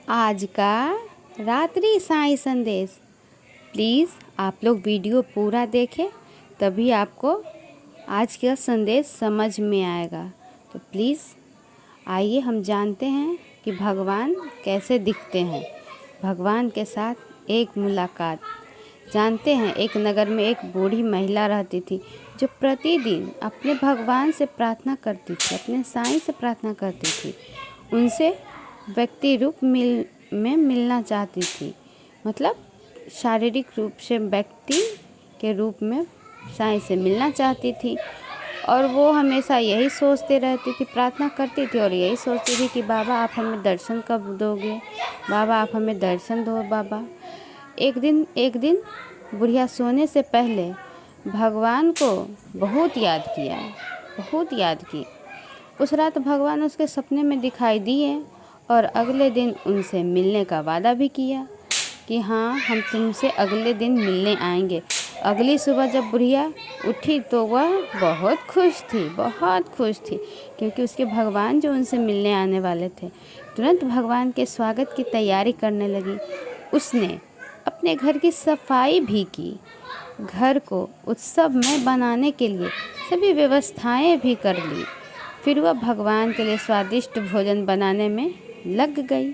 आज का रात्रि साईं संदेश। प्लीज़ आप लोग वीडियो पूरा देखें, तभी आपको आज का संदेश समझ में आएगा। तो प्लीज़ आइए हम जानते हैं कि भगवान कैसे दिखते हैं। भगवान के साथ एक मुलाकात। जानते हैं, एक नगर में एक बूढ़ी महिला रहती थी जो प्रतिदिन अपने भगवान से प्रार्थना करती थी, अपने साईं से प्रार्थना करती थी। उनसे व्यक्ति रूप में मिलना चाहती थी, मतलब शारीरिक रूप से व्यक्ति के रूप में साईं से मिलना चाहती थी। और वो हमेशा यही सोचते रहती थी, प्रार्थना करती थी और यही सोचती थी कि बाबा आप हमें दर्शन कब दोगे, बाबा आप हमें दर्शन दो बाबा। एक दिन बुढ़िया सोने से पहले भगवान को बहुत याद किया, बहुत याद की। उस रात भगवान उसके सपने में दिखाई दिए और अगले दिन उनसे मिलने का वादा भी किया कि हाँ, हम तुमसे अगले दिन मिलने आएंगे। अगली सुबह जब बुढ़िया उठी तो वह बहुत खुश थी, बहुत खुश थी, क्योंकि उसके भगवान जो उनसे मिलने आने वाले थे। तुरंत भगवान के स्वागत की तैयारी करने लगी। उसने अपने घर की सफाई भी की, घर को उत्सवमय बनाने के लिए सभी व्यवस्थाएं भी कर ली। फिर वह भगवान के लिए स्वादिष्ट भोजन बनाने में लग गई,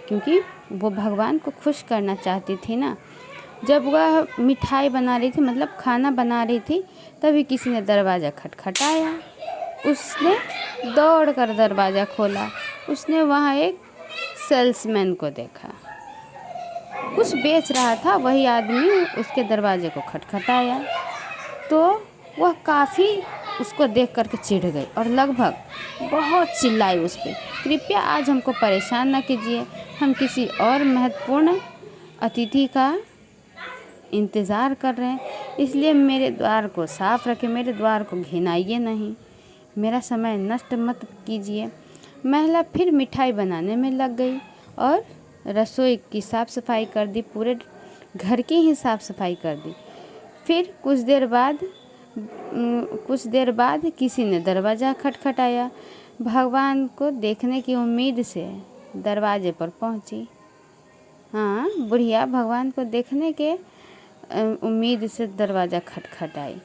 क्योंकि वो भगवान को खुश करना चाहती थी ना। जब वह मिठाई बना रही थी, मतलब खाना बना रही थी, तभी किसी ने दरवाज़ा खटखटाया। उसने दौड़कर दरवाज़ा खोला। उसने वहाँ एक सेल्समैन को देखा, कुछ बेच रहा था। वही आदमी उसके दरवाजे को खटखटाया तो वह काफ़ी उसको देख करके चिढ़ गई और लगभग बहुत चिल्लाई उस पर, कृपया आज हमको परेशान न कीजिए, हम किसी और महत्वपूर्ण अतिथि का इंतज़ार कर रहे हैं, इसलिए मेरे द्वार को साफ रखें, मेरे द्वार को घिनाइए नहीं, मेरा समय नष्ट मत कीजिए। महिला फिर मिठाई बनाने में लग गई और रसोई की साफ़ सफाई कर दी, पूरे घर की ही साफ़ सफाई कर दी। फिर कुछ देर बाद किसी ने दरवाज़ा खटखटाया। भगवान को देखने की उम्मीद से दरवाजे पर पहुंची। हाँ, बुढ़िया भगवान को देखने के उम्मीद से दरवाज़ा खटखटाई,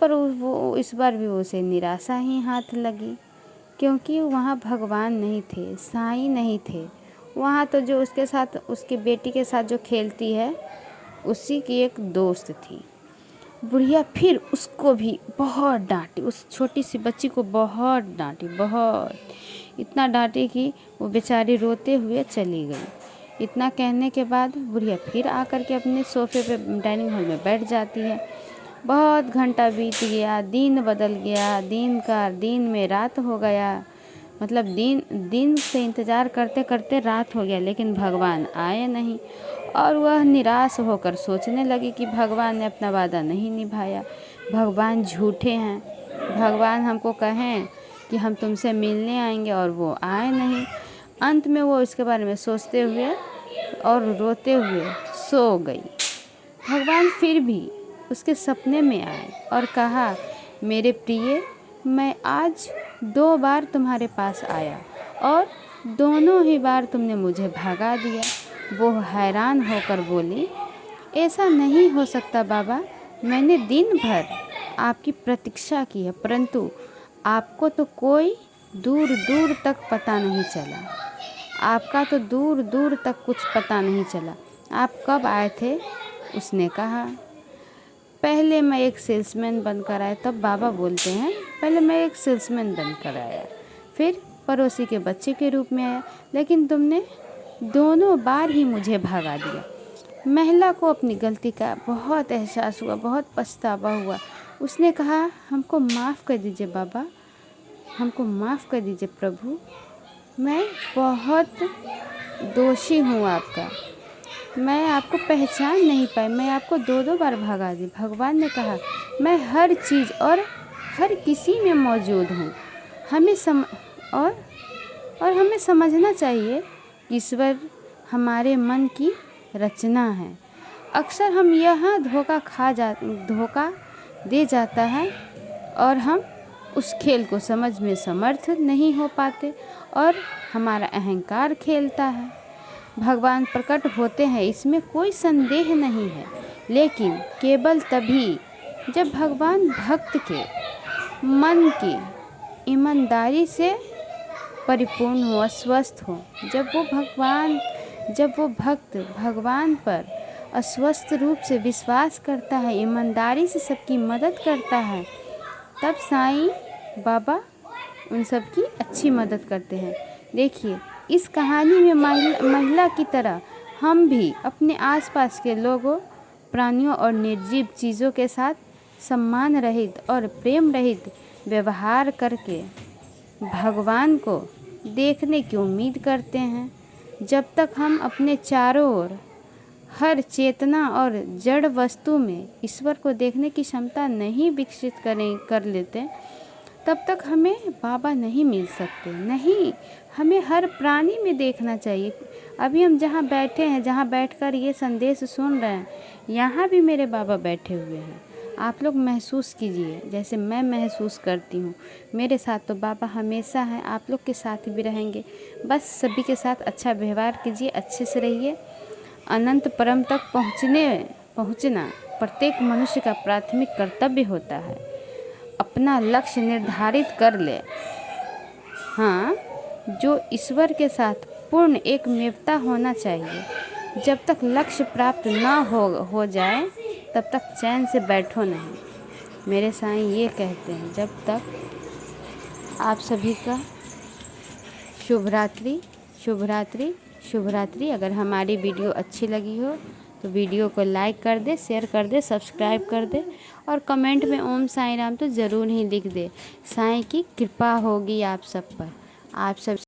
पर वो इस बार भी उसे निराशा ही हाथ लगी, क्योंकि वहाँ भगवान नहीं थे, साईं नहीं थे। वहाँ तो जो उसके साथ, उसकी बेटी के साथ जो खेलती है, उसी की एक दोस्त थी। बुढ़िया फिर उसको भी बहुत डांटी, उस छोटी सी बच्ची को बहुत डांटी, बहुत, इतना डांटी कि वो बेचारी रोते हुए चली गई। इतना कहने के बाद बुढ़िया फिर आकर के अपने सोफे पे डाइनिंग हॉल में बैठ जाती है। बहुत घंटा बीत गया, दिन बदल गया, दिन में रात हो गया, मतलब दिन से इंतज़ार करते करते रात हो गया, लेकिन भगवान आए नहीं। और वह निराश होकर सोचने लगी कि भगवान ने अपना वादा नहीं निभाया, भगवान झूठे हैं, भगवान हमको कहें कि हम तुमसे मिलने आएंगे और वो आए नहीं। अंत में वो इसके बारे में सोचते हुए और रोते हुए सो गई। भगवान फिर भी उसके सपने में आए और कहा, मेरे प्रिय, मैं आज 2 बार तुम्हारे पास आया और दोनों ही बार तुमने मुझे भगा दिया। वो हैरान होकर बोली, ऐसा नहीं हो सकता बाबा, मैंने दिन भर आपकी प्रतीक्षा की है, परंतु आपको तो कोई दूर दूर तक पता नहीं चला, आपका तो दूर दूर तक कुछ पता नहीं चला, आप कब आए थे? उसने कहा, पहले मैं एक सेल्समैन बनकर आया। तब बाबा बोलते हैं, पहले मैं एक सेल्समैन बनकर आया, फिर पड़ोसी के बच्चे के रूप में आया, लेकिन तुमने दोनों बार ही मुझे भगा दिया। महिला को अपनी गलती का बहुत एहसास हुआ, बहुत पछतावा हुआ। उसने कहा, हमको माफ़ कर दीजिए बाबा, हमको माफ़ कर दीजिए प्रभु, मैं बहुत दोषी हूँ आपका, मैं आपको पहचान नहीं पाई, मैं आपको 2 बार भगा दी। भगवान ने कहा, मैं हर चीज़ और हर किसी में मौजूद हूँ, हमें हमें समझना चाहिए, ईश्वर हमारे मन की रचना है। अक्सर हम यहाँ धोखा दे जाता है और हम उस खेल को समझ में समर्थ नहीं हो पाते और हमारा अहंकार खेलता है। भगवान प्रकट होते हैं, इसमें कोई संदेह नहीं है, लेकिन केवल तभी जब भगवान भक्त के मन की ईमानदारी से परिपूर्ण हो, अस्वस्थ हो। जब वो भक्त भगवान पर अस्वस्थ रूप से विश्वास करता है, ईमानदारी से सबकी मदद करता है, तब साईं बाबा उन सब की अच्छी मदद करते हैं। देखिए, इस कहानी में महिला की तरह हम भी अपने आसपास के लोगों, प्राणियों और निर्जीव चीज़ों के साथ सम्मान रहित और प्रेम रहित व्यवहार करके भगवान को देखने की उम्मीद करते हैं। जब तक हम अपने चारों ओर हर चेतना और जड़ वस्तु में ईश्वर को देखने की क्षमता नहीं विकसित कर लेते, तब तक हमें बाबा नहीं मिल सकते। नहीं, हमें हर प्राणी में देखना चाहिए। अभी हम जहाँ बैठे हैं, जहाँ बैठकर ये संदेश सुन रहे हैं, यहाँ भी मेरे बाबा बैठे हुए हैं। आप लोग महसूस कीजिए जैसे मैं महसूस करती हूँ। मेरे साथ तो बाबा हमेशा हैं, आप लोग के साथ भी रहेंगे। बस सभी के साथ अच्छा व्यवहार कीजिए, अच्छे से रहिए। अनंत परम तक पहुँचना प्रत्येक मनुष्य का प्राथमिक कर्तव्य होता है। अपना लक्ष्य निर्धारित कर ले। हाँ, जो ईश्वर के साथ पूर्ण एकमेवता होना चाहिए। जब तक लक्ष्य प्राप्त ना हो जाए, तब तक चैन से बैठो नहीं। मेरे साईं ये कहते हैं। जब तक आप सभी का शुभ रात्रि, शुभ रात्रि, शुभ रात्रि। अगर हमारी वीडियो अच्छी लगी हो तो वीडियो को लाइक कर दे, शेयर कर दे, सब्सक्राइब कर दे और कमेंट में ओम साईं राम तो ज़रूर ही लिख दे। साईं की कृपा होगी आप सब पर। आप सब